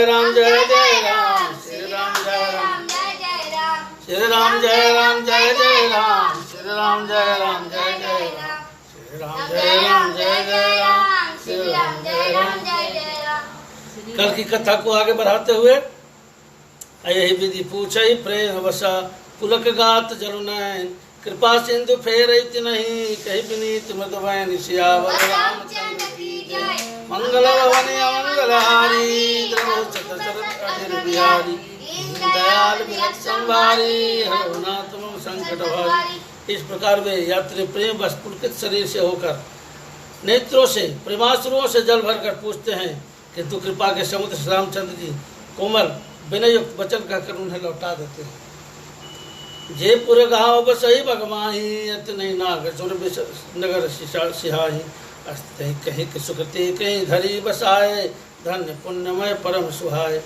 जय राम जय जय राम, श्री राम जय राम, श्री राम जय राम जय जय राम, श्री राम जय राम जय जय राम, श्री राम जय राम जय जय राम, श्री राम जय राम जय जय राम। कल की कथा को आगे बढ़ाते हुए यही विधि पूछई प्रेम वसा पुलक गात जरुनैन, कृपा सिंधु फेरैत नहीं कही विनीत मृदुवैन, सियावर रामचंद्र की जय। मंगल भवन अमंगलहारी, द्रवो शत शरत अजिर बिहारी, दयाल विरक्त संवारी, हरनाथ मम संकट भारी। इस प्रकार वे यात्री प्रेम बस पुलकित शरीर से होकर नेत्रों से प्रेमाश्रुओं से जल भरकर पूछते हैं, किंतु कृपा के समुद्र श्री रामचंद्र जी कोमल विनयुक्त वचन कहकर उन्हें लौटा देते हैं। जयपुर गाँव बसई बगमाही, अत नहीं नाग सुर नगर सिहाही, अस्ते कहीं के सुकृति कहीं धरी बसाए, धन्य पुण्यमय परम सुहाय।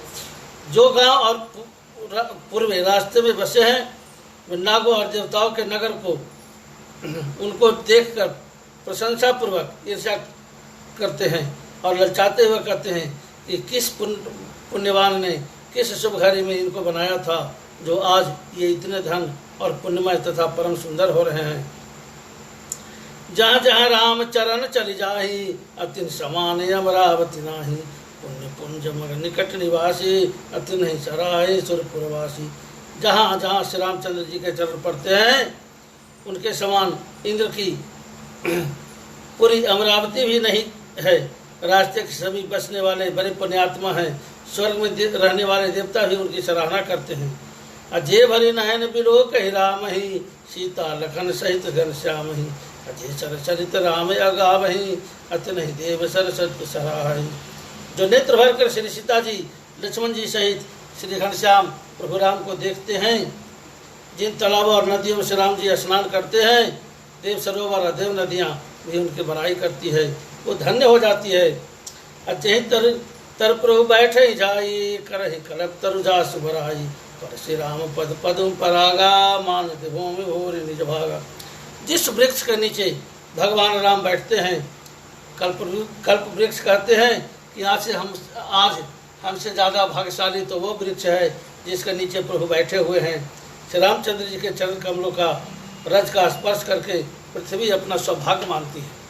जो गांव और पूर्वे रास्ते में बसे हैं वे नागों और देवताओं के नगर को उनको देखकर प्रशंसा पूर्वक ईर्ष्या करते हैं और ललचाते हुए कहते हैं कि किस पुण्यवान ने किस शुभ घड़ी में इनको बनाया था, जो आज ये इतने धन और पुण्यमय तथा परम सुंदर हो रहे हैं। जहाँ जहाँ राम चरण चली जाही, अतिन समान अमरावती नाही, पुण्य पुंज मग निकट निवासी, अति नहीं सराय सुरपुरवासी। जहाँ जहाँ श्री रामचंद्र जी के चरण पड़ते हैं उनके समान इंद्र की पूरी अमरावती भी नहीं है। रास्ते के सभी बसने वाले बड़े पुण्यात्मा हैं, स्वर्ग में रहने वाले देवता भी उनकी सराहना करते हैं। अजय भरी नयन बिलो कही राम ही, सीता लखन सहित घनश्याम ही, अजय सर चरित राम अगाव ही, अति नहीं देव सर सत्य सराही। जो नेत्र भर कर श्री सीता जी लक्ष्मण जी सहित श्री घनश्याम प्रभु राम को देखते हैं, जिन तालाबों और नदियों में श्री राम जी स्नान करते हैं, देव सरोवर और देव नदियाँ भी उनकी बड़ाई करती है, वो धन्य हो जाती है। अजय तर प्रभु बैठे जाई, करहि कलप तरुजा सुभराई, पर श्री राम पद पदम परागा, मानत भूमि भोर निज भागा। जिस वृक्ष के नीचे भगवान राम बैठते हैं, कल्प वृक्ष कहते हैं कि आज हमसे ज़्यादा भाग्यशाली तो वो वृक्ष है जिसके नीचे प्रभु बैठे हुए हैं। श्री रामचंद्र जी के चरण कमलों का रज का स्पर्श करके पृथ्वी अपना सौभाग्य मानती है।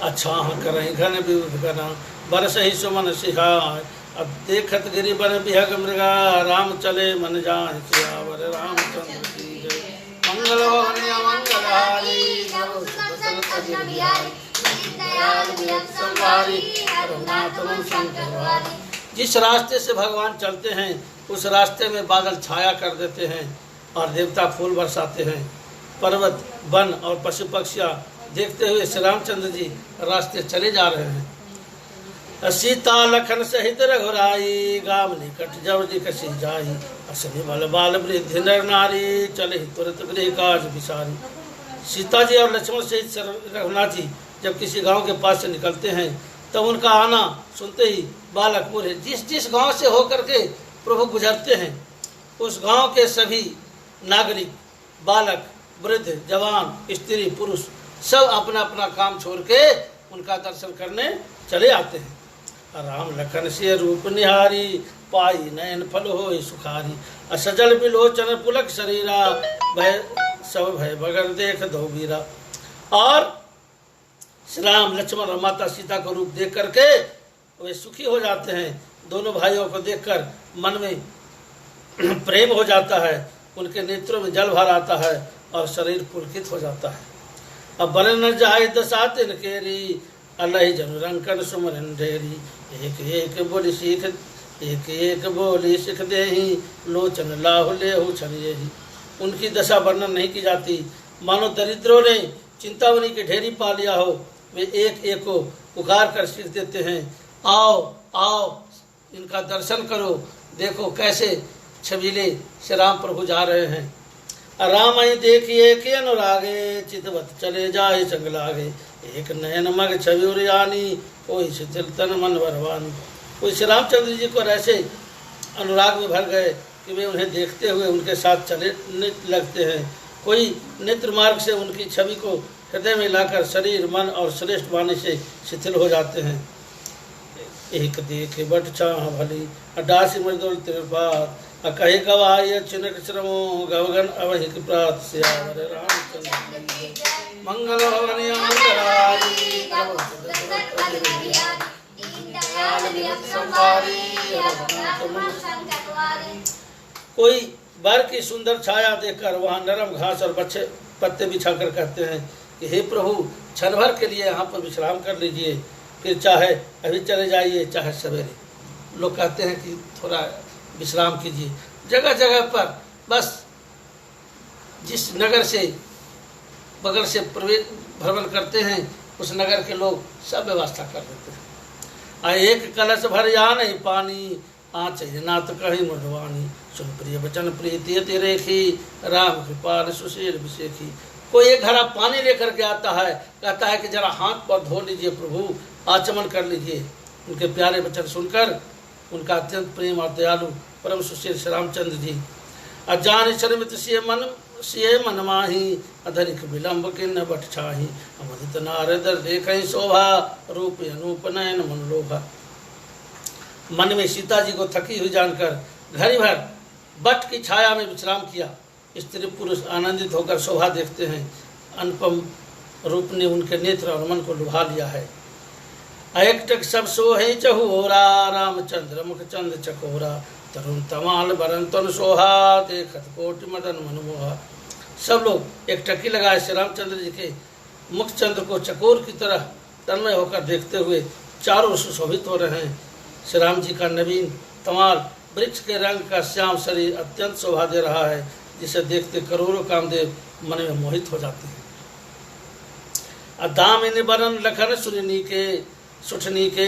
अच्छा करें घन विविध गना, बरस ही सुमन सिहाय, अब देखत गिरि बन बिहग मृगा, राम चले मन जान सियावर रामचंद्र की जय। मंगल भवन अमंगलहारी, द्रवो शत शरत अजिर बिहारी, दयाल विरक्त संवारी, हरनाथ मम संकट भारी। जिस रास्ते से भगवान चलते हैं उस रास्ते में बादल छाया कर देते हैं और देवता फूल बरसाते हैं। पर्वत वन और पशु पक्षियाँ देखते हुए श्री रामचंद्र जी रास्ते चले जा रहे हैं। सीता लखन सहित रघुराई, गाम निकट जब कसी जाई, असनि बल बाल वृद्धि नर नारी, चले तुरंत गृह काज विसारी। सीता जी और लक्ष्मण सहित रघुनाथ जी जब किसी गांव के पास से निकलते हैं तब उनका आना सुनते ही बालक बूढ़े जिस जिस गांव से होकर के प्रभु गुजरते हैं उस गांव के सभी नागरिक, बालक, वृद्ध, जवान, स्त्री, पुरुष सब अपना अपना काम छोड़ के उनका दर्शन करने चले आते हैं। राम लखन से रूप निहारी, पाई नयन फल हो सुखारी, असजल बिलोचन पुलक शरीरा, भय सब भय बगर देख दो वीरा। और श्री राम लक्ष्मण और माता सीता को रूप देख करके वे सुखी हो जाते हैं। दोनों भाइयों को देखकर मन में प्रेम हो जाता है, उनके नेत्रों में जल भर आता है और शरीर पुलकित हो जाता है। अब बल न जाए दशा तिन केरी, अल्लाह जनु रंकन सुमरन ढेरी, एक एक बोली सीख देही, लोचन लाहु लेहु छनियहि। उनकी दशा वर्णन नहीं की जाती, मानो दरिद्रों ने चिंतावनी की ढेरी पा लिया हो। वे एक एक को पुकार कर सीख देते हैं, आओ आओ इनका दर्शन करो, देखो कैसे छबीले श्री राम प्रभु जा रहे हैं। राम देखिए के अनुरागे, चितवत चले जाए संग लागे, एक नयन मग छवि उरियानी, कोई शिथिल तन मन भरवानी। कोई श्री रामचंद्र जी को ऐसे अनुराग में भर गए कि वे उन्हें देखते हुए उनके साथ चले लगते हैं। कोई नेत्र मार्ग से उनकी छवि को हृदय में लाकर शरीर, मन और श्रेष्ठ वाणी से शिथिल हो जाते हैं। एक देखे बट चाह भली अडासी मृदुल त्रिपात कहे गवाय चिनक श्रमो गवगन अवहिक प्रात सियावर रामचंद्र मंगल भवन कोई बर की सुंदर छाया देखकर वहाँ नरम घास और बच्चे पत्ते बिछाकर कहते हैं कि हे प्रभु क्षण भर के लिए यहाँ पर विश्राम कर लीजिए, फिर चाहे अभी चले जाइए चाहे सवेरे। लोग कहते हैं कि थोड़ा विश्राम कीजिए। जगह जगह पर बस जिस नगर से बगल से प्रवेश भ्रमण करते हैं उस नगर के लोग सब व्यवस्था कर देते हैं। एक कलश भर या नहीं पानी आँच ना तो कहीं मधुवानी सुन प्रिय वचन प्रीति तिरेखी राम कृपाल सुशील विशेखी। कोई एक घड़ा पानी लेकर के आता है, कहता है कि जरा हाथ पर धो लीजिए प्रभु, आचमन कर लीजिए। उनके प्यारे वचन सुनकर उनका अत्यंत प्रेम और दयालु परम सुशील श्री रामचंद्र जी अजान शर्मित सिय मन माही अधरिक विलम्ब किन्न बट छाही अमृत नारद देखहि शोभा रूप अनूप नयन मनलोभा। मन में सीता जी को थकी हुई जानकर घड़ी भर बट की छाया में विश्राम किया। स्त्री पुरुष आनंदित होकर शोभा देखते हैं। अनुपम रूप ने उनके नेत्र और मन को लुभा लिया है। एकटक सब सोहे चहुरा रामचंद्र मुख चंद चकोरा तरुण तमाल बरन तन सोहा देखत कोटि मदन मनमोहा। सब लोग एक टकी लगाए श्री रामचंद्र जी के मुख चंद्र को चकोर की तरह तन्मय होकर देखते हुए चारों सुशोभित हो रहे हैं। श्री राम जी का नवीन तमाल वृक्ष के रंग का श्याम शरीर अत्यंत शोभा दे रहा है, जिसे देखते करोड़ों कामदेव मन में मोहित हो जाते हैं। दामिनी बरन लखन सुरनी के सुठनी के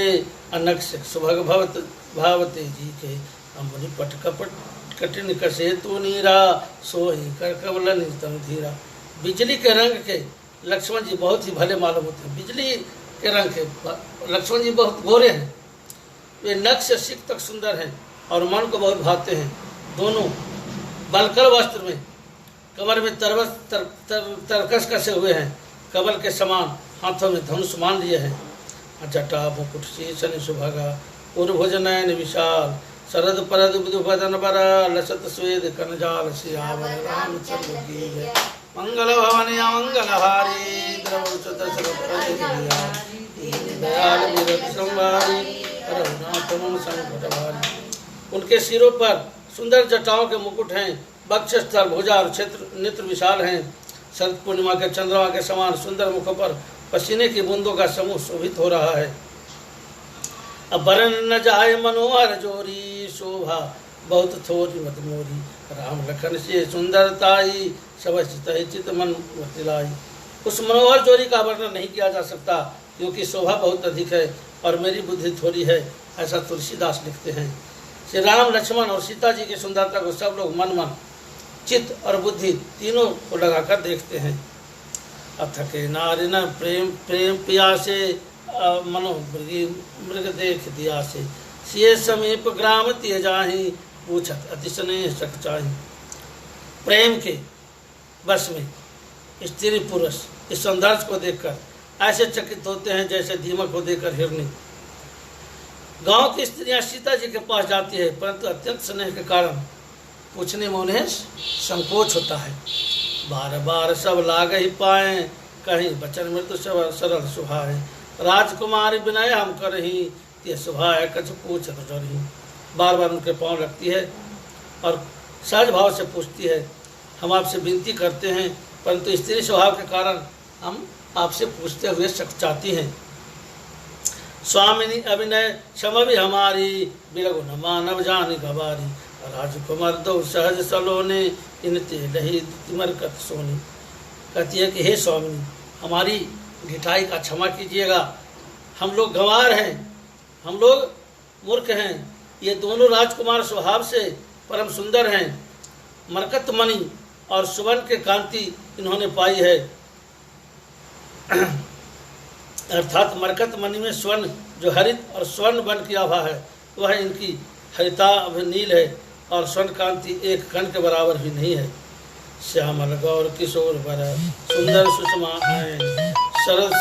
अनक सुभग भावते जी के अम्बुनि पट कपट कटिन कसे तू नीरा सोही कर कवल नितम धीरा। बिजली के रंग के लक्ष्मण जी बहुत ही भले मालूम होते हैं। बिजली के रंग के लक्ष्मण जी बहुत गोरे हैं। वे नख से सिख तक सुंदर हैं और मन को बहुत भाते हैं। दोनों बलकर वस्त्र में कमर में तरकस कसे हुए हैं। कमल के समान हाथों में धनुष मान लिए हैं। जटा मुकुट शीशन सुभगा उर्भुज नयन विशाल शरद परद विदुपदन बर लसत स्वेद कनजाल सियावर रामचंद्र की जय। मंगल भवन मंगलहारी द्रवत दयाल विरत संवारी रघुनाथ मन संकट भारी। उनके सिरों पर सुंदर जटाओं के मुकुट हैं। वक्षस्थल भुजा और क्षेत्र नेत्र विशाल हैं। शरद पूर्णिमा के चंद्रमा के समान सुंदर मुखों पर पसीने की बूंदों का समूह शोभित हो रहा है। अब बरन न जाए मनोहर जोरी शोभा बहुत थोरी मत मोरी राम लखन से सुंदरताई सब चित मन तिलाई। उस मनोहर जोरी का वर्णन नहीं किया जा सकता क्योंकि शोभा बहुत अधिक है और मेरी बुद्धि थोड़ी है, ऐसा तुलसीदास लिखते हैं। श्री राम लक्ष्मण और सीता जी की सुंदरता को सब लोग मन चित्त और बुद्धि तीनों को लगाकर देखते हैं। अथके नारी न प्रेम प्रेम पियासे मनो मृग देख दिया से सिए समीप ग्राम तिय जाहि पूछत अतिशने सक चाहि। प्रेम के बस में स्त्री पुरुष इस सौंदर्य को देखकर ऐसे चकित होते हैं जैसे दीमक को देखकर हिरनी। गांव की स्त्रियां सीता जी के पास जाती है परंतु अत्यंत स्नेह के कारण पूछने में उन्हें संकोच होता है। बार बार सब लाग ही पाए कहीं बचन मृत्यु सब सरल सुभाए राजकुमारी विनय हम करही ते सुभाए कछ पूछ डरही। बार बार उनके पाँव लगती है और सहज भाव से पूछती है हम आपसे विनती करते हैं, परंतु स्त्री स्वभाव के कारण हम आपसे पूछते हुए सकचाती हैं। स्वामिनी अभिनय क्षम भी हमारी बिरगु न मानव जानी गवारी राजकुमार दो सहज सलोने इन ते लही मरकत सोनी। कहती है कि हे स्वामिनी हमारी ढिठाई का क्षमा कीजिएगा, हम लोग गंवार हैं, हम लोग मूर्ख हैं। ये दोनों राजकुमार स्वभाव से परम सुंदर हैं। मरकत मणि और सुवर्ण के कांति इन्होंने पाई है। अर्थात मरकत मणि में स्वर्ण जो हरित और स्वर्ण वन की आभा है वह इनकी हरिता नील है और स्वर्ण कांति एक कण के बराबर भी नहीं है। श्यामल गौर किशोर वर सुंदर सुषमा है शरद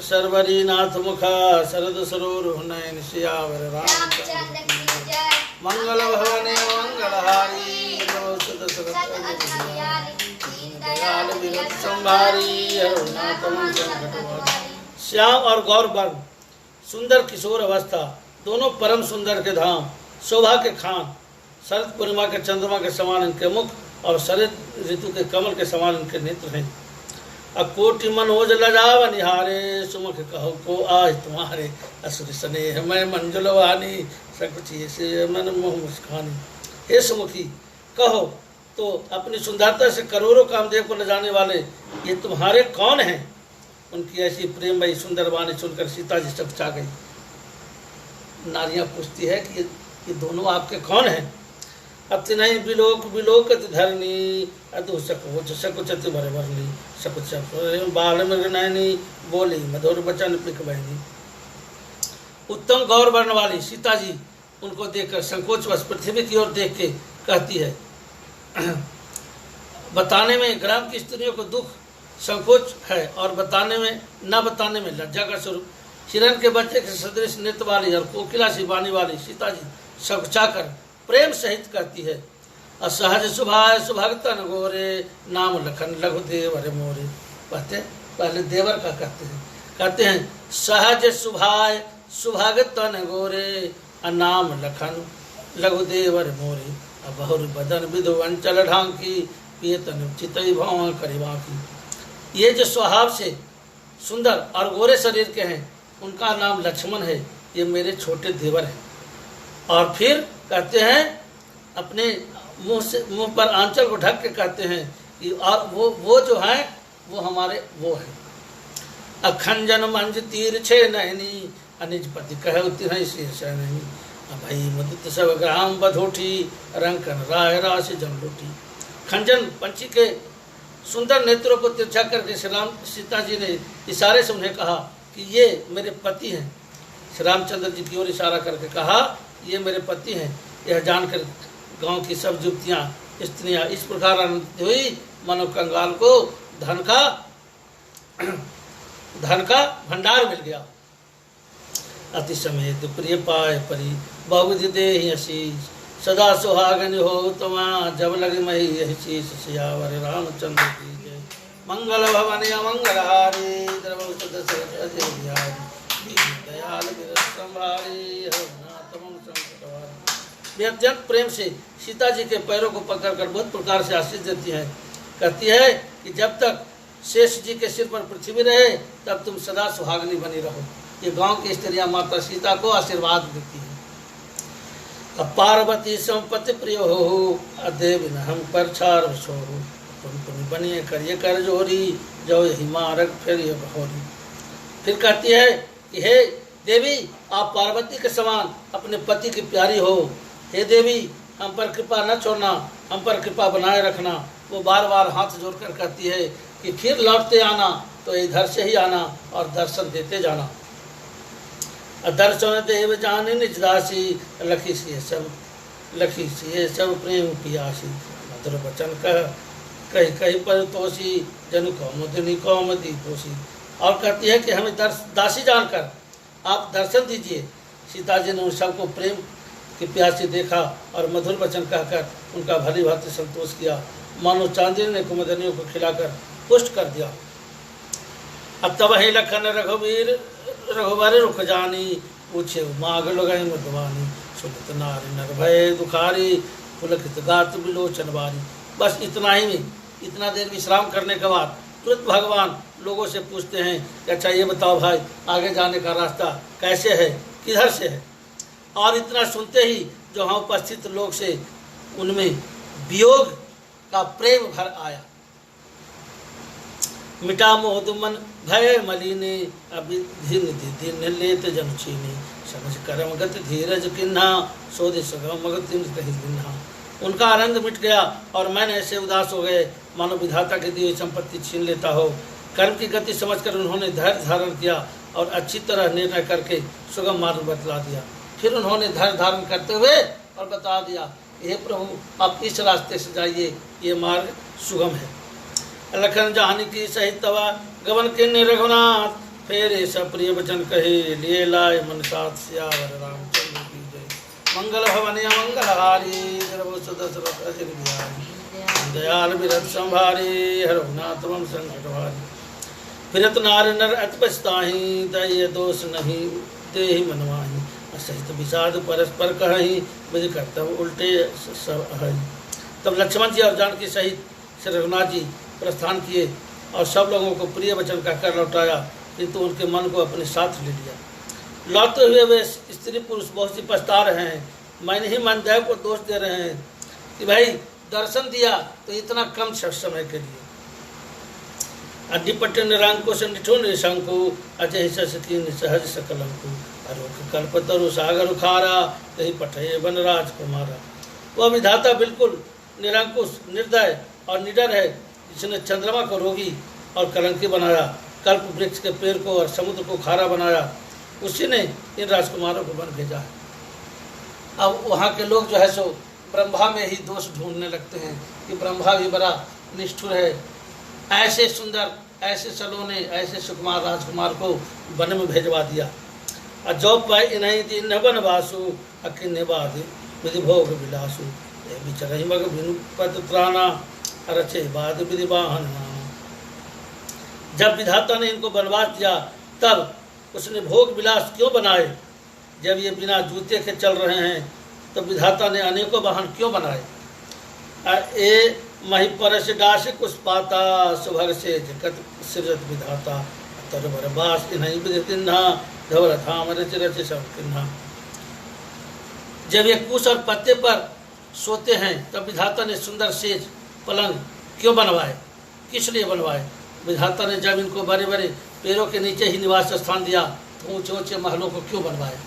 सर्वरी नाथ मुखा शरद सरोर नयन सियावर रामचंद्र की जय। मंगल भवने मंगलहारी दयाल विरत संभारी हरनाथ श्याम और गौर वर्ण सुंदर किशोर अवस्था दोनों परम सुंदर के धाम शोभा के खान शरद पूर्णिमा के चंद्रमा के समान इनके मुख और शरद ऋतु के कमल के समान इनके नेत्र हैं। अकोटि मनोज लजाव निहारे सुमुख कहो को आज तुम्हारे असुर स्नेह मैं मंजुल वानी सकुची से मन मोह मुस्कानी। हे सुमुखी कहो तो अपनी सुंदरता से करोड़ों कामदेव को लजाने वाले ये तुम्हारे कौन हैं। उनकी ऐसी प्रेममयी सुंदर वाणी सुनकर सीता जी चकचा गई। नारियां पूछती है कि ये दोनों आपके कौन हैं। अति नहीं बिलोक बिलोकत धरनी अधु सकोच सकुचत भर भरनी सकुच बाल मृग नयनी बोली मधुर बचन पिक बहनी। उत्तम गौर वर्ण वाली सीता जी उनको देखकर संकोचवश पृथ्वी की ओर देख के कहती है। बताने में ग्राम की स्त्रियों को दुख संकोच है और बताने में न बताने में लज्जा का स्वरूप। हिरण के बच्चे के सदृश नृत्य वाली और कोकिला सी वाणी वाली सीता जी सकचाकर प्रेम सहित कहती है। असहज सुभाय सुभगतन गोरे नाम लखन लघु देवर मोरे। पहले देवर का कहते हैं सहज सुभाय सुभगतन गोरे नाम लखन लघु देवर मोरे। बहुर बदन विधु अंचल ढांकी पियतन चितई भाव करिवा की। ये जो स्वभाव से सुंदर और गोरे शरीर के हैं उनका नाम लक्ष्मण है। ये मेरे छोटे देवर हैं। और फिर कहते हैं अपने मुंह पर आंचल को ढक के कहते हैं कि और वो जो है वो हमारे वो है। अखंजन मंज तीर छे नैनी अनिज पति कह उतिर शीर्ष नहीं भाई मुदित सब ग्राम बधोठी रंकन राय राशि जमलोटी। खंजन पंछी के सुंदर नेत्रों को तिरछा करके सीता जी ने इशारे से उन्हें कहा कि ये मेरे पति हैं। श्री रामचंद्र जी की ओर इशारा करके कहा ये मेरे पति हैं। यह जानकर गांव की सब युवतियां स्त्रियां इस प्रकार आनंदित हुई मानो कंगाल को धन का भंडार मिल गया। अति समेत प्रिय पाए परी बहुविधि दे आशीष सदा सुहागन हो तुमा जब लगे मही यही शीश सियावर रामचंद्र की जय। मंगल भवन मंगलहारी दयाल वे अत्यंत प्रेम से सीता जी के पैरों को पकड़कर बहुत प्रकार से आशीष देती हैं। कहती है कि जब तक शेष जी के सिर पर पृथ्वी रहे तब तुम सदा सुहागनी बनी रहो। ये गांव की स्त्रियां माता सीता को आशीर्वाद देती हैं। अब पार्वती संपत्ति प्रिय हो अदेव हम पर छार सोहो तुम बनिए करिए कर जोरी जो यही मारक फिर ये बहोरी। फिर कहती है कि हे देवी आप पार्वती के समान अपने पति की प्यारी हो। हे देवी हम पर कृपा न छोड़ना हम पर कृपा बनाए रखना। वो बार बार हाथ जोड़कर कहती है कि फिर लौटते आना तो इधर से ही आना और दर्शन देते जाना। दर्शन देव जाने निज दासी लखी से सब प्रेम पियासी। मधुर वचन कही कही पर तोषी जनु कौमुदिनी कौमदी तोषी। और कहती है कि हमें दासी जानकर आप दर्शन दीजिए। सीता जी ने उन सबको प्रेम के प्यासे देखा और मधुर वचन कहकर उनका भली भांति संतोष किया। मानो चांदी ने कुमुदनियों को खिलाकर पुष्ट कर दिया। अब तब ही लखन रघुवर रुख जानी पूछे माग लगाई मधुवानी। सुनित नारी नर भय दुखारी पुलकित गात बिलोचन बारी। बस इतना ही में इतना देर विश्राम करने के बाद तुरंत भगवान लोगों से पूछते हैं कि अच्छा ये बताओ भाई आगे जाने का रास्ता कैसे है किधर से है। और इतना सुनते ही जो वहाँ उपस्थित लोग से उनमें वियोग का प्रेम भर आया। मिटा मोह मन भय मलिने अभी धीन लेत जन छीने समझ करम गत धीरज किन्हा सोदे सगम मगत कहीं बिन्हा। उनका आनंद मिट गया और मैंने ऐसे उदास हो गए मानो विधाता की दी हुई संपत्ति छीन लेता हो। कर्म की गति समझकर उन्होंने धैर्य धारण किया और अच्छी तरह निर्णय करके सुगम मार्ग बतला दिया। फिर उन्होंने धैर्य धारण करते हुए और बता दिया हे प्रभु आप इस रास्ते से जाइए ये मार्ग सुगम है। लखन जहानी की सहित तवा गवन किन्ने रघुनाथ फेरे सब प्रिय वचन कहे, लिए लाए मन साथ सियावर रामचंद्र की जय। मंगल भवन मंगलहारी दशरथ अजिर बिहारी, दयाल बिरथ संभारी हरहुनाथ मम संकट भारी। फिरत नार नर अति पछताहि, दय दोष नहीं देहि मनवाहि। सहित विषाद परस्पर कहि, विधि कर्तव्य उल्टे सब अहि। तब लक्ष्मण जी और जानकी सहित श्री रघुनाथ जी प्रस्थान किए और सब लोगों को प्रिय वचन कहकर लौटाया, किंतु उनके मन को अपने साथ ले लिया। लौटते हुए वे स्त्री पुरुष बहुत सी पछता रहे हैं, मन ही मन दैव को दोष दे रहे हैं कि भाई दर्शन दिया तो इतना कम समय के लिए। अड्डिपट्ट निरंकुश निठुन निशंकु, अजय ससकीन सहज सकलंकु। अरोक कल्पतरु सागर खारा, कहीं पठे वनराज कुमारा। वह विधाता बिल्कुल निरंकुश निर्दय और निडर है, जिसने चंद्रमा को रोगी और कलंकी बनाया, कल्प वृक्ष के पेड़ को और समुद्र को खारा बनाया, उसी ने इन राजकुमारों को वन भेजा है। अब वहाँ के लोग जो है सो ब्रह्मा में ही दोष ढूंढने लगते हैं कि ब्रह्मा भी बड़ा निष्ठुर है, ऐसे सुंदर ऐसे सलोने ऐसे सुकुमार राजकुमार को वन में भेजवा दिया। और जो पाए इन्हीं दिन वन वासु, अकिन्ने बाद विधि भोग विलासु। बिचरहि मग बिनु पद त्राणा, रचे बाद विधि वाहन। जब विधाता ने इनको बनवास दिया तब उसने भोग विलास क्यों बनाए? जब ये बिना जूते के चल रहे हैं तो विधाता ने अनेकों वाहन क्यों बनाए? ए मही परस डास कुछ पाता, सुभर से जगत सृजत विधाता। तरवर बास इन्हीं विधि तिन्हा, धवल धाम रच रच सब किन्हा। जब ये कुश और पत्ते पर सोते हैं तब विधाता ने सुंदर सेज पलंग क्यों बनवाए? किस लिए बनवाए? विधाता ने जब इनको बड़े बड़े पेड़ों के नीचे ही निवास स्थान दिया तो ऊंचे ऊंचे महलों को क्यों बनवाए?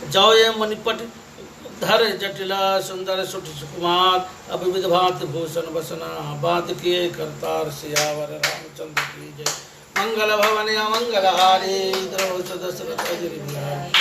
जाओ ये मणिपट धर जटिला सुंदर सुठ सुकुमार, अब विविध भांति भूषण बसना, बात किए करतार सियावर रामचंद्र की जय। मंगल भवन मंगलहारी दशरथ अजिर बिहारी,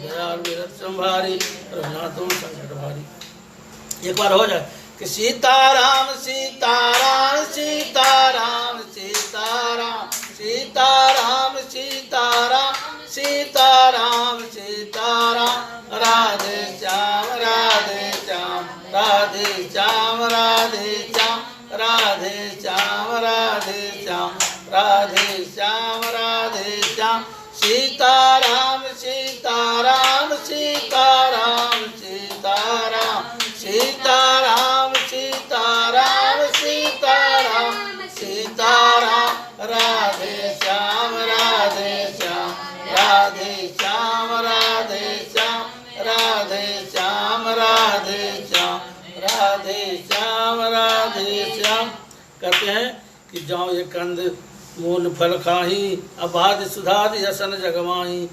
दयाल बिरथ संभारी रघुनाथ संकट भारी। एक बार हो जाए कि सीताराम सीताराम सीताराम सीताराम सीताराम सीताराम सीताराम सीताराम, राधे श्याम राधे श्याम राधे श्याम राधे श्याम राधे श्याम राधे श्याम राधे श्याम राधे श्याम। सीताराम सीताराम सीताराम सीताराम सीताराम सीताराम सीताराम सीताराम, राधे श्याम राधे श्याम राधे श्याम राधे श्याम राधे श्याम राधे श्याम राधे श्याम राधे श्याम। कहते हैं कि जाओ ये कंद मूल फल खाही, अबाध सुधार यसन जगमाही।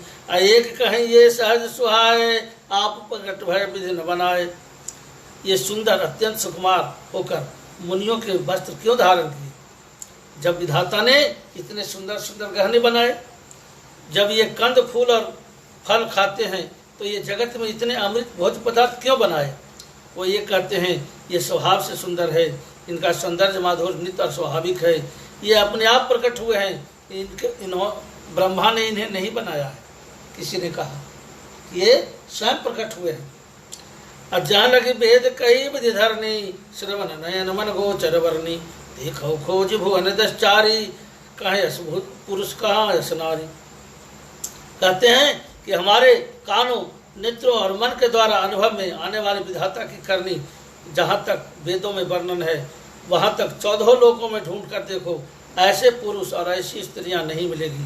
एक कहीं ये सहज सुहाए, आप प्रकट भय विधि न बनाए। ये सुंदर अत्यंत सुकुमार होकर मुनियों के वस्त्र क्यों धारण किए? जब विधाता ने इतने सुंदर सुंदर गहने बनाए, जब ये कंद फूल और फल खाते हैं तो ये जगत में इतने अमृत भोज्य पदार्थ क्यों बनाए? वो ये कहते हैं ये स्वभाव से सुंदर है, इनका सौंदर्य माधुर्य नित्य और स्वाभाविक है, ये अपने आप प्रकट हुए हैं, ब्रह्मा ने इन्हें नहीं बनाया है। किसी ने कहा ये स्वयं प्रकट हुए हैं। अब जहाँ लगे वेद कई विधि धरनी, श्रवण नयन मन गोचर वर्णी। देखो खोज भुवन दशचारी, कहाँ यश पुरुष कहाँ यश नारी। कहते हैं कि हमारे कानों नेत्रों और मन के द्वारा अनुभव में आने वाले विधाता की करनी जहाँ तक वेदों में वर्णन है वहाँ तक 14 लोकों में ढूंढ कर देखो, ऐसे पुरुष और ऐसी स्त्रियां नहीं मिलेगी।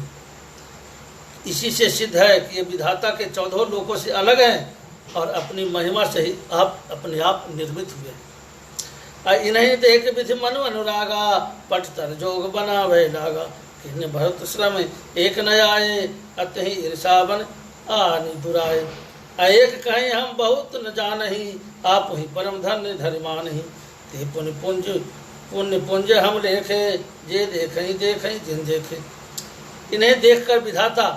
इसी से सिद्ध है कि ये विधाता के 14 लोकों से अलग हैं और अपनी महिमा से ही आप अपने आप निर्मित हुए। इन्हें देख विधि मन अनुरागा, पट तर जोग बना वह लागा। किन्ने भरत श्रम एक न आए, अतहि ईर्षा बन आनि दुराए। एक कहीं हम बहुत न जानही, आप ही परम धन्य धरिमान ही। ते पुण्य पुंज हम लेखे, जे देखें देखें जिन देखे। इन्हें देखकर विधाता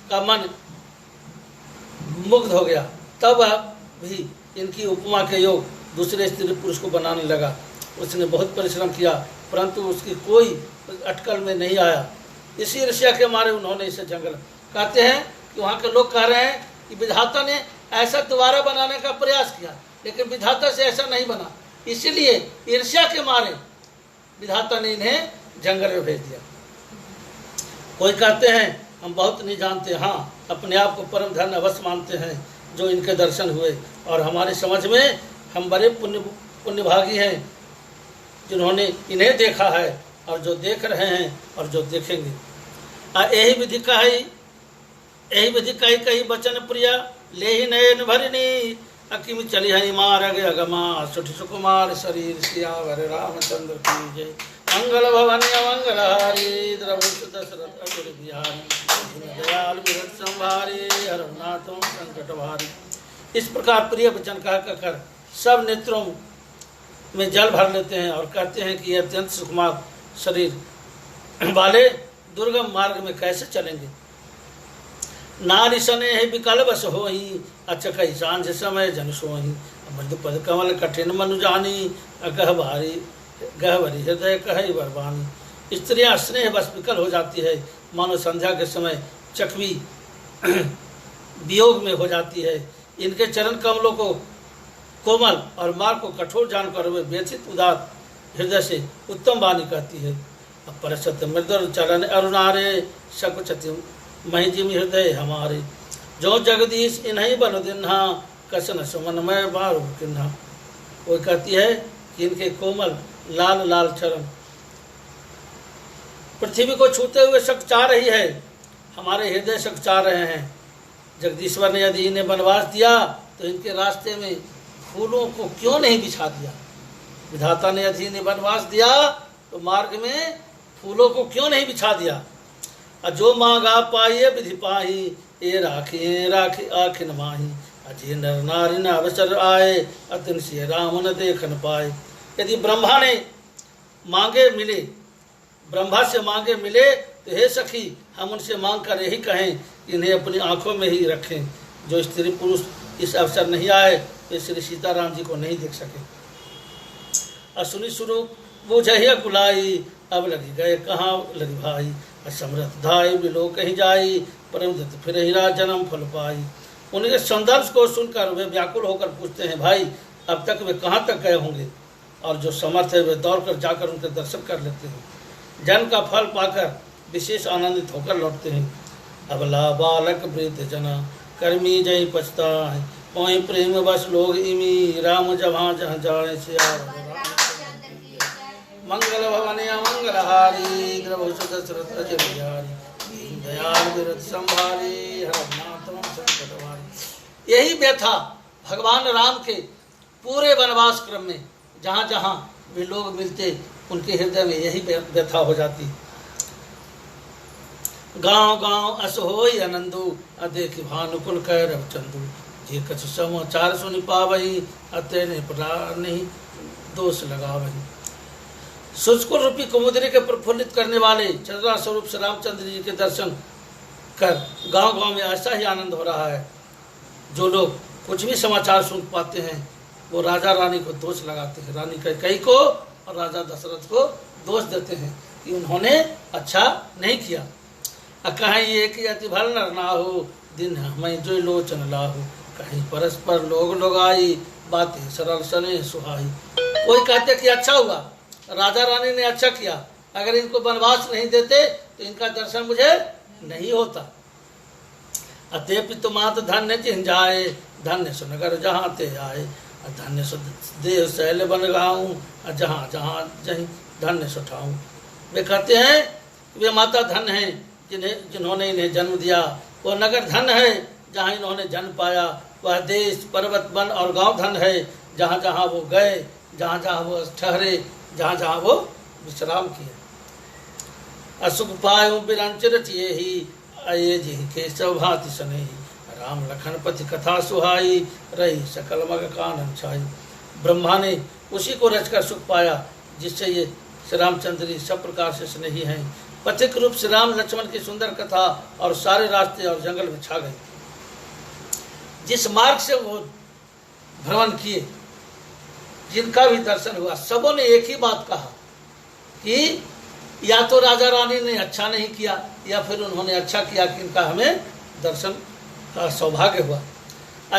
का मन मुग्ध हो गया, तब भी इनकी उपमा के योग दूसरे स्त्री पुरुष को बनाने लगा। उसने बहुत परिश्रम किया परंतु उसकी कोई अटकल में नहीं आया। इसी ईर्ष्या के मारे उन्होंने इसे जंगल, कहते हैं कि वहाँ के लोग कह रहे हैं कि विधाता ने ऐसा दोबारा बनाने का प्रयास किया, लेकिन विधाता से ऐसा नहीं बना, इसीलिए ईर्ष्या के मारे विधाता ने इन्हें जंगल में भेज दिया। कोई कहते हैं हम बहुत नहीं जानते, हाँ अपने आप को परम धन्य अवश्य मानते हैं जो इनके दर्शन हुए, और हमारी समझ में हम बड़े पुण्यभागी हैं जिन्होंने इन्हें देखा है और जो देख रहे हैं और जो देखेंगे। यही विधि का ही कही बचन प्रिया ले ही नयन भरनी, अकिम चली हई मार्ग अगमा सुठ सुकुमार शरीर सियावर रामचंद्र की जय। मंगल भवन मंगल हारी द्रवसुत दशरथ अतुल बिहारी दयाल विरत संभारी हरनाथों संकट भारी। इस प्रकार प्रिय वचन कहकर सब नेत्रों में जल भर लेते हैं और कहते हैं कि ये अत्यंत सुकुमार शरीर वाले दुर्गम मार्ग में कैसे चलेंगे। नारी सने विकल बस हो ही अचकई सांझ समय जन सोही, मधुपद कमल कठिन मनु जानी गहवरी हृदय कही बरबानी। स्त्रियां स्नेह बस विकल हो जाती है, मानो संध्या के समय चकवी वियोग में हो जाती है। इनके चरण कमलों को कोमल और मार्ग को कठोर जानकर वे व्यथित उदार हृदय से उत्तम वाणी कहती है। अपरसत मृदुल चरण अरुणारे सकुचति महिजिम हृदय हमारे, जो जगदीश इन्हीं बन दिन्हा कसन सुमन में बारू किन्हा। वो कहती है कि इनके कोमल लाल लाल चरण पृथ्वी को छूते हुए सकचा रही है, हमारे हृदय सकचा रहे हैं। जगदीश्वर ने यदि इन्हें वनवास दिया तो इनके रास्ते में फूलों को क्यों नहीं बिछा दिया। विधाता ने यदि इन्हें वनवास दिया तो मार्ग में फूलों को क्यों नहीं बिछा दिया। जो मांगा पाइए विधि पाही, ए राखी आखिन माही। अजय नर नारी न अवसर आए, अतन से राम न देखन पाए। यदि ब्रह्मा ने मांगे मिले, ब्रह्मा से मांगे मिले तो हे सखी हम उनसे मांग कर यही कहें कि इन्हें अपनी आंखों में ही रखें। जो स्त्री पुरुष इस अवसर नहीं आए तो श्री सीताराम जी को नहीं देख सके। असुनी स्वरूप बुझहिया कुलाई, अब लगी गए कहाँ लगी भाई। असमरथ धाई बिलो कहीं जाई, परम दत्त फिर हीरा जन्म फल पाई। उनके संदर्भ को सुनकर वे व्याकुल होकर पूछते हैं, भाई अब तक वे कहाँ तक गए होंगे। और जो समर्थ है वे दौड़कर जाकर उनके दर्शन कर लेते हैं। जन्म का फल पाकर विशेष आनंदित होकर लौटते हैं। अबला बालक वृद्ध जना कर्मी जय पछताए, कोई प्रेम बस लोग इमी राम जहाँ जहाँ जाए से मंगल भवन मंगल हारी द्रवसुत दशरथ अजय बिहारी दयाल विरत संभारी हरनाथों संकट भारी। यही व्यथा भगवान राम के पूरे वनवास क्रम में जहाँ जहाँ वे लोग मिलते उनके हृदय में यही व्यथा हो जाती। गांव गांव अस होई आनंदु, अदेख भानुकुल कह रव चंदू। जे कछ समाचार सुनि पावही, अतः ने प्राण नहीं दोष लगावही। सुचकुल रूपी कुमुदरी के प्रफुल्लित करने वाले चंद्रा स्वरूप श्री रामचंद्र जी के दर्शन कर गांव गांव में ऐसा ही आनंद हो रहा है। जो लोग कुछ भी समाचार सुन पाते हैं वो राजा रानी को दोष लगाते हैं, रानी कैकेयी को और राजा दशरथ को दोष देते हैं कि उन्होंने अच्छा नहीं किया। कहीं ये कि अति भल नर ना हो, दिन हमें जो लोचन लाहू। कहीं परस्पर लोग लोगाई, बातें सरल सने सुहाई। कोई कहते कि अच्छा हुआ राजा रानी ने अच्छा किया, अगर इनको वनवास नहीं देते तो इनका दर्शन मुझे नहीं होता। अतः तुमात धन्य चिन्ह जाए, धन्य सुनगर जहाँ ते आए। धन्य सु देव शैल बन गाऊँ, जहाँ जहाँ जहीं धन्य सुठाऊँ। वे कहते हैं वे माता धन्य हैं जिन्होंने इन्हें जन्म दिया। वो नगर धन्य है जहाँ इन्होंने जन्म पाया। वह देश पर्वत वन और गांव धन्य है जहाँ जहाँ वो गए, जहाँ जहाँ वो ठहरे, जहाँ जहाँ वो विश्राम किए। असुख पायो बिरंचिर ही अये जी के सौभाति सने। राम लखन पति कथा सुहाई, रही सकल मग कानन छाई। ब्रह्मा ने उसी को रचकर सुख पाया जिससे ये श्री रामचंद्र जी सब प्रकार से स्नेही हैं। पथिक रूप श्री राम लक्ष्मण की सुंदर कथा और सारे रास्ते और जंगल में छा गए। जिस मार्ग से वो भ्रमण किए, जिनका भी दर्शन हुआ, सबों ने एक ही बात कहा कि या तो राजा रानी ने अच्छा नहीं किया या फिर उन्होंने अच्छा किया कि इनका हमें दर्शन का सौभाग्य हुआ।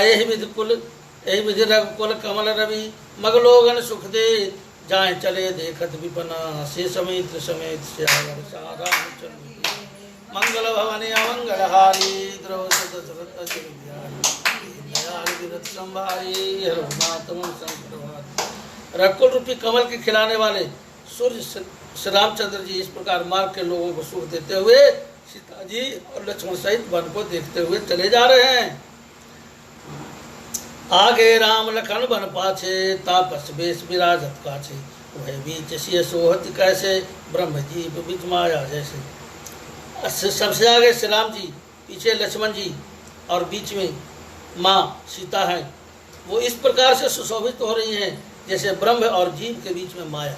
यही विधि रघुकुल कमल रवि मगलोगन सुख दे जाए चले देखत विपना से समेत श्यावर रामचंद्र मंगल भवने अमंगलहारी द्रौपदी दशरथ दयाल विरत संभारी रघुनाथम शंकर। रघुकुल रूपी कमल के खिलाने वाले सूर्य श्री रामचंद्र जी इस प्रकार मार्ग के लोगों को सुख देते हुए सीता जी और लक्ष्मण सहित वन को देखते हुए चले जा रहे हैं। आगे राम लखन बन पाछे तापस बेश विराजत काछे वह बीच सिय सोहत कैसे ब्रह्म जी बीच माया जैसे। सबसे आगे श्री राम जी, पीछे लक्ष्मण जी और बीच में माँ सीता है। वो इस प्रकार से सुशोभित हो रही हैं जैसे ब्रह्म और जीव के बीच में माया।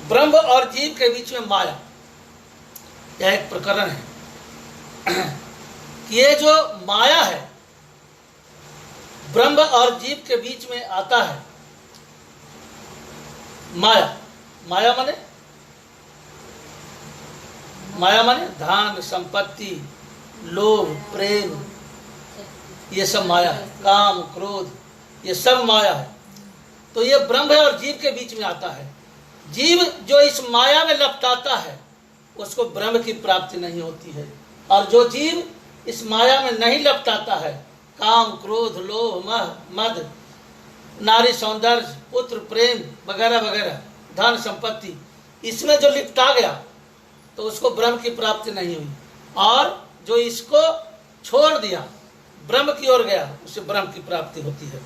ब्रह्म और जीव के बीच में माया, यह एक प्रकरण है। ये जो माया है ब्रह्म और जीव के बीच में आता है। माया माने धन संपत्ति लोभ प्रेम, ये सब माया है। काम क्रोध ये सब माया है। तो ये ब्रह्म और जीव के बीच में आता है। जीव जो इस माया में लपटाता है उसको ब्रह्म की प्राप्ति नहीं होती है, और जो जीव इस माया में नहीं लपटाता है, काम क्रोध लोभ मद नारी सौंदर्य पुत्र प्रेम वगैरह वगैरह धन संपत्ति, इसमें जो लिपटा गया तो उसको ब्रह्म की प्राप्ति नहीं हुई। और जो इसको छोड़ दिया ब्रह्म की ओर गया उसे ब्रह्म की प्राप्ति होती है।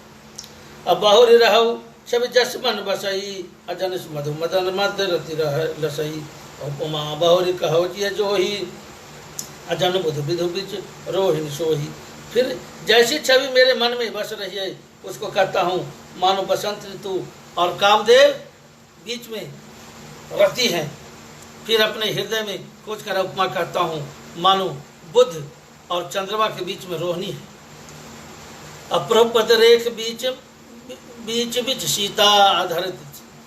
अब बहुरी रहु सब जस मन बसई अजन मधु मदन मद रति लसई उपमा बहुरी कहो जिय जो ही अजन बुध विधु बिच रोहिणी सोही। फिर जैसी छवि मेरे मन में बस रही है उसको कहता हूँ मानो बसंत ऋतु और कामदेव बीच में रति है। फिर अपने हृदय में खोज कर उपमा कहता हूँ मानो बुध और चंद्रमा के बीच में रोहिणी है। अप्रपद रेख बीच बीच बीच सीता आधरित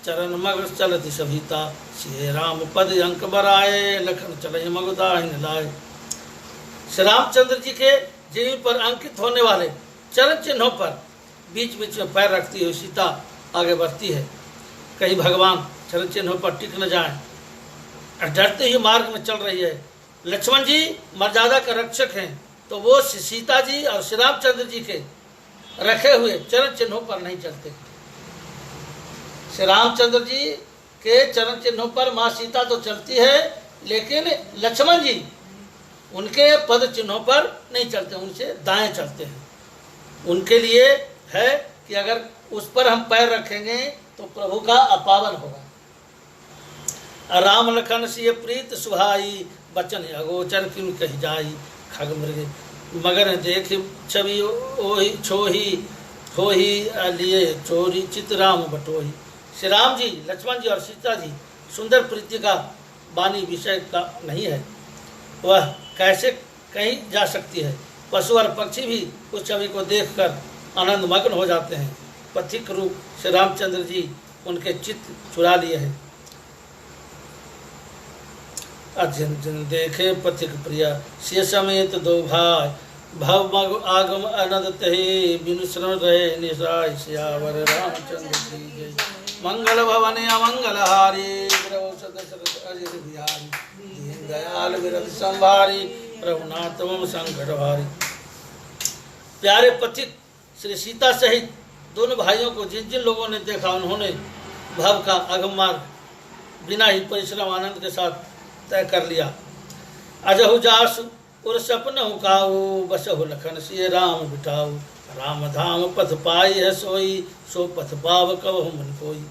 चरण मग चलती सभीता श्री राम पद अंक बराए लखन चले मगुदाहिन लाए। श्री रामचंद्र जी के जीव पर अंकित होने वाले चरण चिन्हों पर बीच बीच में पैर रखती हुई सीता आगे बढ़ती है। कहीं भगवान चरण चिन्हों पर टिक न जाए, डरते ही मार्ग में चल रही है। लक्ष्मण जी मर्यादा का रक्षक हैं तो वो सीता जी और श्री रामचंद्र जी के रखे हुए चरण चिन्हों पर नहीं चलते। श्री रामचंद्र जी के चरण चिन्हों पर माँ सीता तो चलती है, लेकिन लक्ष्मण जी उनके पद चिन्हों पर नहीं चलते, उनसे दाएं चलते हैं। उनके लिए है कि अगर उस पर हम पैर रखेंगे तो प्रभु का अपावन होगा। राम लखन सिय प्रीत सुहाई बचन अगोचर किम कही जाई खग मृग मगर देख छवि ओही छोही होही लिए चोरी चित राम बटोही। श्री राम जी लक्ष्मण जी और सीता जी सुंदर प्रीति का वाणी विषय का नहीं है, वह कैसे कहीं जा सकती है। पशु और पक्षी भी उस छवि को देखकर आनंद मग्न हो जाते हैं। पथिक रूप श्री रामचंद्र जी उनके चित्त चुरा लिए हैं। अजन जन देखे पथिक प्रिया से समेत दो भाई भव मग आगम अनंत हे बिनु श्रवण रहे निशाय श्यावर रामचंद्र जी जय। मंगल भवने अमंगलहारी दीन दयाल विरत संभारी रघुनाथम संकट भारी। प्यारे पथिक श्री सीता सहित दोनों भाइयों को जिन जिन लोगों ने देखा उन्होंने भव का अगम मार्ग बिना ही परिश्रम आनंद के साथ तय कर लिया। अजहु जासु उर सपन काऊ बसहु लखन सिय राम बिठाऊ राम धाम पथ पाई है सोई सो पथ पाव कबहु मन कोई।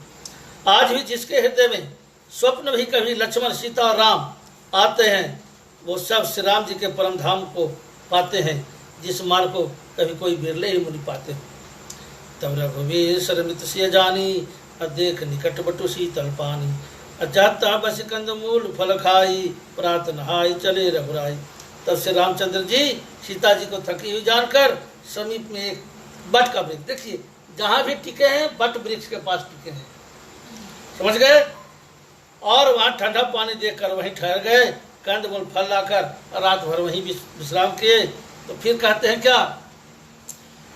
आज भी जिसके हृदय में स्वप्न भी कभी लक्ष्मण सीता और राम आते हैं वो सब श्री राम जी के परम धाम को पाते हैं, जिस मार्ग को कभी कोई बिरले ही मुनि पाते हैं। तब रघुवीर सरमित सिय जानी अदेख निकट बटु शीतल पानी अजाता बस कंद मूल फल खाई प्रात नहाई चले रघुराई। तब से रामचंद्र जी सीता जी को थकी हुई जानकर समीप में एक बट का वृक्ष, देखिए जहाँ भी टिके हैं बट वृक्ष के पास टिके हैं, समझ गए। और वहाँ ठंडा पानी देखकर वहीं ठहर गए, कंदमूल फल लाकर रात भर वहीं विश्राम किए। तो फिर कहते हैं क्या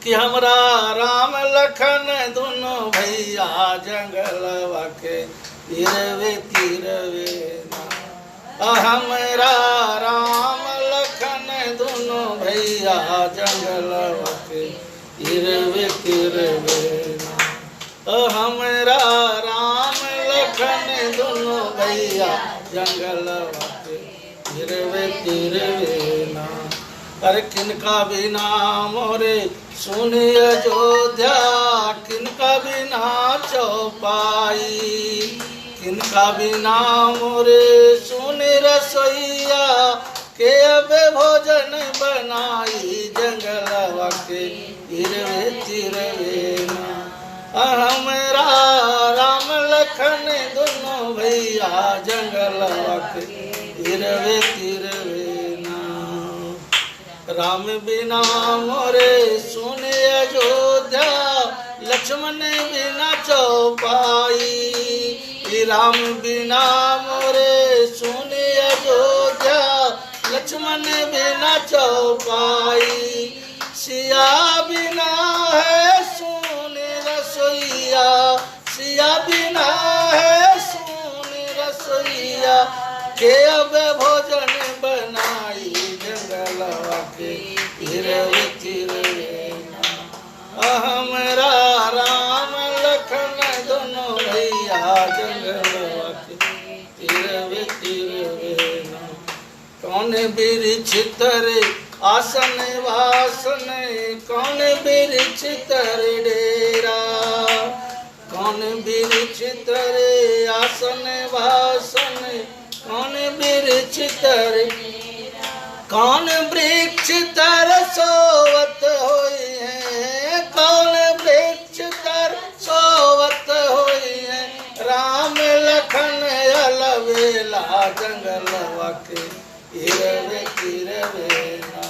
कि हमरा राम लखन दोनों भैया जंगलवा के तीरवे तीरवे ना। हमरा राम लखन दोनों भैया जंगलवा के तीरवे तीरवे ना। हमरा राम लखन दोनों भैया जंगलवा के तीरवे तीरवे ना। अरे किनका बिना मोरे सुनी अयोध्या, किनका बिना चौपाई, किनका बिना मोरे सुनी रसोईया, के अब भोजन बनाई जंगलवा के तीरवे तीरवे ना। हमरा राम लखन दोनों भैया जंगलवा के तीरवे तीरवे ना। राम बिना मोरे सुने अयोध्या, लक्ष्मण बिना चौपाई। राम बिना मोरे सुने अयोध्या, लक्ष्मण बिना चौपाई। सिया बिना है सुने रसोईया, सिया बिना है सुने रसोईया, के अब भोजन बनाई जंगलवा के तीरवे तीरवे ना। हमरा राम लखन दोनों भैया जंगलवा के तीरवे तीरवे ना। कौन बिरछ तरे आसन वासन, कौन बिरछ तरे डेरा, कौन बिरछ तरे आसन वासन, कौन बिरछ तरे, कौन वृक्ष तर सोवत होई है, कौन वृक्ष तर सोवत होई है। राम लखन अलवेला जंगलवा के तीरवे तीरवे ना।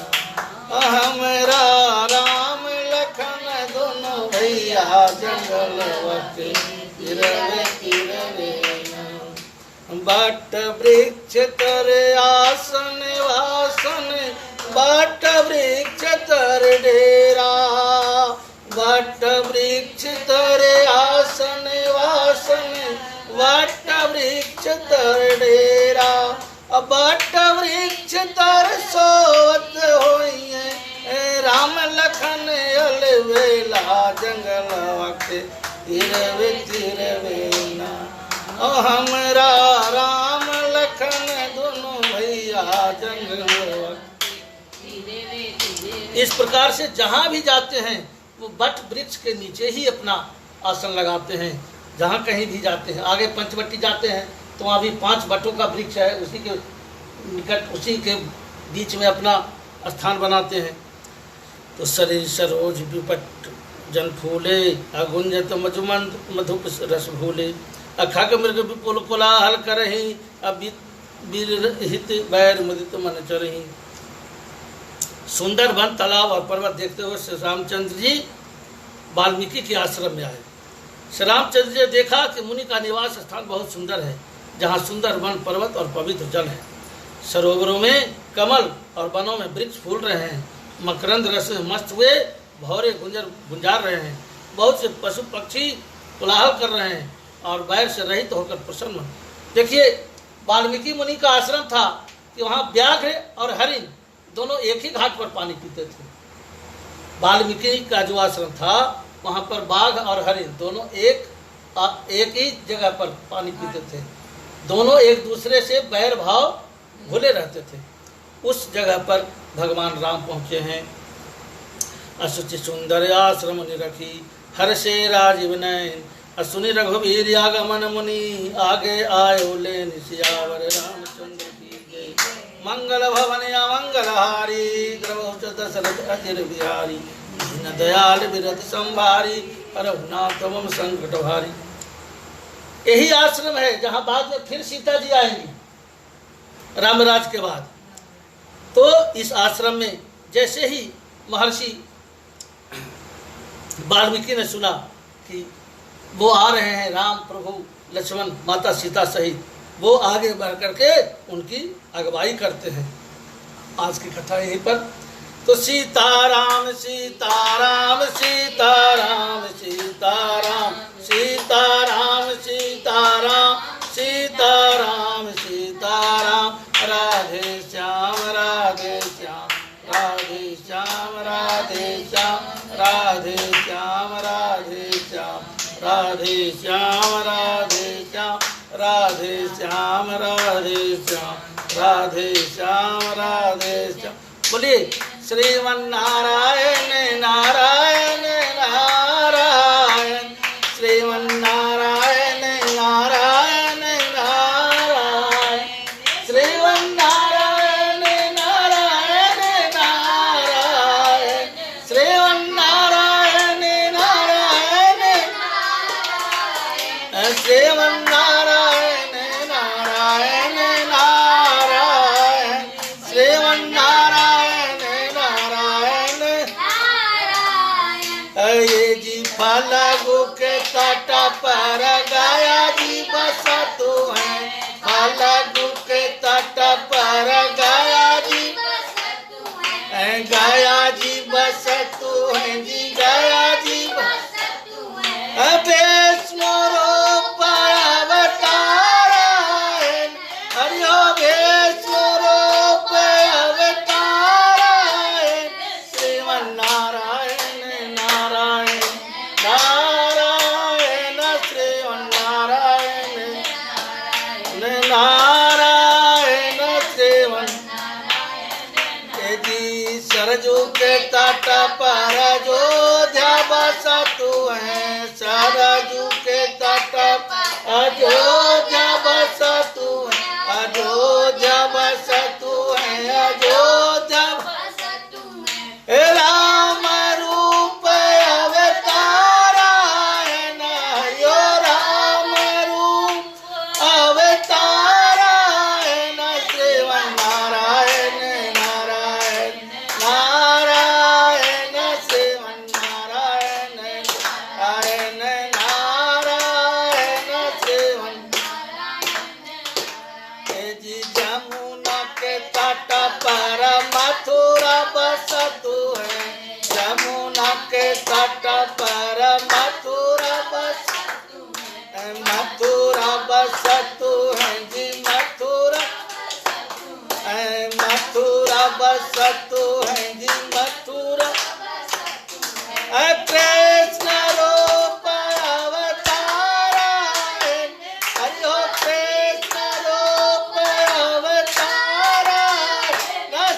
हमरा राम लखन दोनों भैया जंगलवा के तीरवे तीरवे ना। बट वृक्ष तर आसन वासन, बट वृक्ष तर डेरा, बट वृक्ष तर आसन वासन, बट वृक्ष तर डेरा। बट वृक्ष तर सोवत होई है, राम लखन अलवेला जंगलवा के तीरवे तीरवे ना। हमरा राम लखन दोनों भैया जंगलवा। इस प्रकार से जहाँ भी जाते हैं वो बट वृक्ष के नीचे ही अपना आसन लगाते हैं। जहाँ कहीं भी जाते हैं, आगे पंचवटी जाते हैं तो वहाँ भी 5 बटों का वृक्ष है, उसी के निकट, उसी के बीच में अपना स्थान बनाते हैं। तो शरीर सरोज विपट जन फूले, अगुंजत मधुमंद मधुप रस भूले। अखग मृग विपुल कोलाहल करही, अबिरहित बैर मुदित मन चरही। सुंदर वन तालाब और पर्वत देखते हुए श्री रामचंद्र जी वाल्मीकि के आश्रम में आए। श्री रामचंद्र जी ने देखा कि मुनि का निवास स्थान बहुत सुंदर है, जहाँ सुंदर वन पर्वत और पवित्र जल है। सरोवरों में कमल और वनों में वृक्ष फूल रहे हैं, मकरंद रस में मस्त हुए भौरे गुंजार रहे हैं। बहुत से पशु पक्षी कोलाहल कर रहे हैं और बैर से रहित होकर प्रसन्न। देखिए, वाल्मीकि मुनि का आश्रम था कि वहाँ व्याघ्र और हरिण दोनों एक ही घाट पर पानी पीते थे। वाल्मीकि का जो आश्रम था वहाँ पर बाघ और हरिण दोनों एक ही जगह पर पानी पीते थे। दोनों एक दूसरे से बैर भाव भूले रहते थे। उस जगह पर भगवान राम पहुँचे हैं। असुचि सुंदर आश्रम निरखी, हर से राजीव नयन, असुनि रघुवीर आगमन मुनि, आगे आयो ले सियावर रामचंद्र की जय। मंगल भवन अमंगलहारी, द्रवौच दशरथ अजिर बिहारी, दीन दयाल बिरथ संभारी, रघुनाथ मम संकट भारी। यही आश्रम है जहाँ बाद में फिर सीता जी आएंगी रामराज के बाद। तो इस आश्रम में जैसे ही महर्षि वाल्मीकि ने सुना कि वो आ रहे हैं, राम प्रभु लक्ष्मण माता सीता सहित, वो आगे बढ़ करके उनकी अगुवाई करते हैं। आज की कथा यहीं पर। तो सीताराम सीताराम सीताराम सीताराम सीताराम सीताराम सीताराम सीताराम राधे श्याम राधे श्याम राधे श्याम राधे श्याम राधे श्याम राधे श्याम राधे श्याम राधे श्याम राधे श्याम राधे श्याम राधे श्याम राधे श्याम। बोलिए श्रीमन्नारायण नारायण नारायण श्रीमन्नारायण नारायण नारायण श्रीमन्नारायण नारायण नारायण श्रीमन्नारायण नारायण श्रीमन्नारायण नारायण नारायण श्रीमन्नारायण नारायण। ये जी फलगु के तट पर गया जी बसतु है, फलगु के तट पर गया जी गया जी बसतु है जी गया जी बसतु है। वैष्णो रूप अवतारायण हरिओ वैष्णो रूप अवतारायण श्रीमन्नारायण नारायण नारायण श्रीमन्नारायण नारायण श्रीमन्नारायण। जी सरजू के तट पर अयोध्या बसतु है, सरजू के तट अयोध्या बसतु है, अयोध्या बसतु है, अयोध्या राम रूप अवतारायण हरिओ राम रूप अवतारायण श्रीमन्नारायण नारायण नारायण श्रीमन्नारायण नारायण नारायण श्रीमन्नारायण। जी जमुना के तट पर मथुरा बसतु है, जमुना के तट पर मथुरा बसतु है, मथुरा बसतु है जी मथुरा मथुरा बसतु है जी मथुरा। कृष्ण रूप अवतारायण हरिओ कृष्ण रूप अवतारायण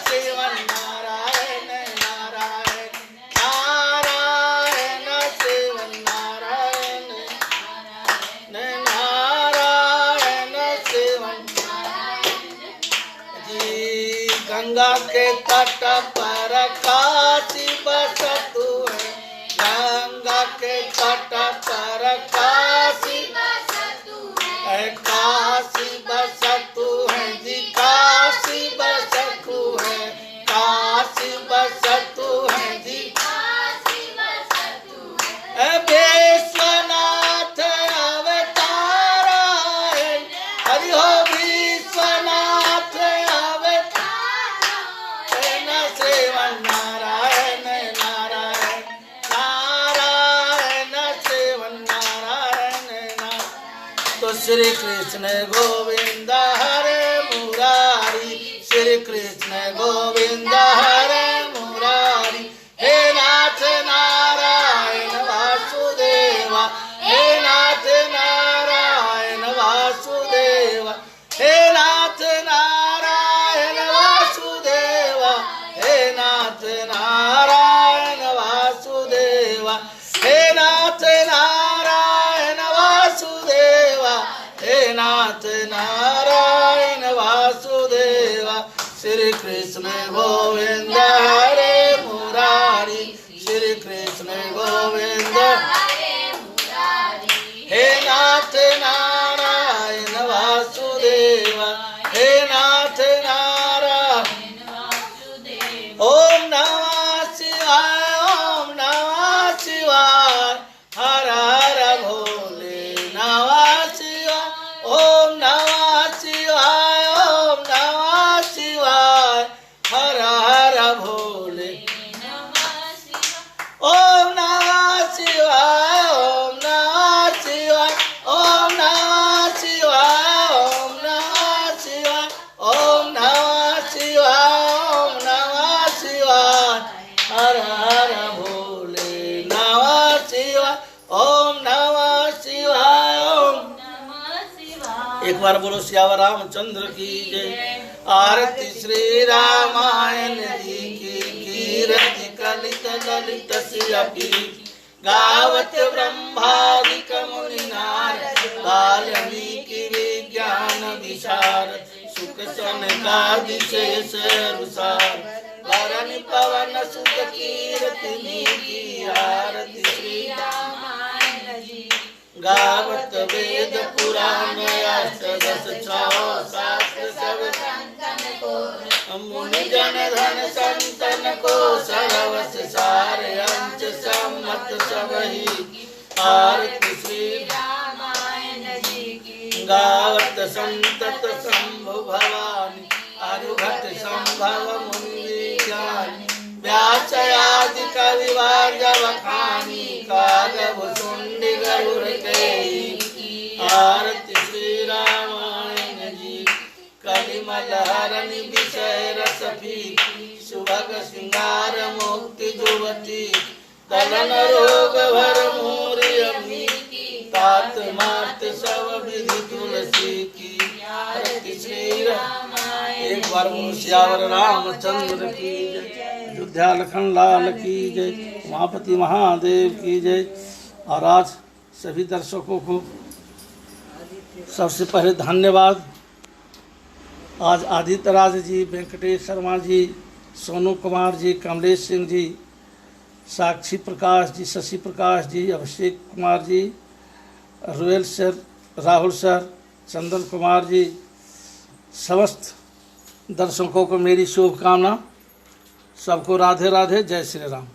श्रीमन्नारायण नारायण नारायण श्रीमन्नारायण नारायण श्रीमन्नारायण। जी गंगा के तट पर काशी बसतु है, गंगा के तट पर काशी काशी बसतु है जी काशी बसतु है, काशी बसतु है जी विश्वनाथ अवतारायण हरिओ विश्वनाथ अवतारायण श्रीमन्नारायण नारायण नारायण श्रीमन्नारायण नारायण। तो श्री कृष्ण गोविंद हरे मुरारी, श्री कृष्ण गोविंद हरे मुरारी। हे नाथ नारायण वासुदेवा, हे नाथ नारायण वासुदेवा, हे नाथ नारायण वासुदेवा, हे नाथ नारायण वासुदेवा, हे नाथ नारायण वासुदेवा, हे नाथ नारायण वासुदेवा। श्री कृष्ण गोविंद हरे मुरारी, श्री कृष्ण गोविंद हे नाथ नारायण वासुदेवा, हे नाथ नारायण ओम नमः शिवाय, ओम नमः शिवाय, हर हर भोले नमः शिवाय, ओम नमः बार बोलो सियावर रामचंद्र की जय। आरती श्री रामायण जी की, कीरति कलित ललित सियपी, गावत ब्रह्मादिक मुनि नारद, वाल्मीकि विज्ञान विशारद, सुख सनकादि शेष अनुसार, वरनि पवन सुत कीरति की, आरती श्री रामायण जी। गावत वेद पुराण अष्टदश शास्त्र सब संतन को, मुनि जन धन संतन को, सरवस सार अंश सम्मत सबही, आरती श्री रामायण जी की। गावत संतत शंभु भवानी, अरुघट संभव मुनि ज्ञानी, व्यासयादि कवि वाजव खानी, कागव सुंडी गरुड़ के, आरती श्री रामायण जी। कलिमल हरनि विषय रस पीति, सुभग सिंगार मुक्ति जुवती, कलन रोग भर मूरि अमीति, तात मात सब विधि तुलसी की, आरती श्री रामायण। एक बार बोलो सियावर रामचंद्र की जय। अयोध्या लखन लाल की जय। उमापति महादेव की जय। और आज सभी दर्शकों को सबसे पहले धन्यवाद। आज आदित्य राज जी, वेंकटेश शर्मा जी, सोनू कुमार जी, कमलेश सिंह जी, साक्षी Prakash ji, Shashi Prakash ji, Abhishek Kumar ji, royal sir, Rahul sir, Chandan Kumar ji, समस्त दर्शकों को मेरी शुभकामना। सबको राधे राधे, जय श्री राम।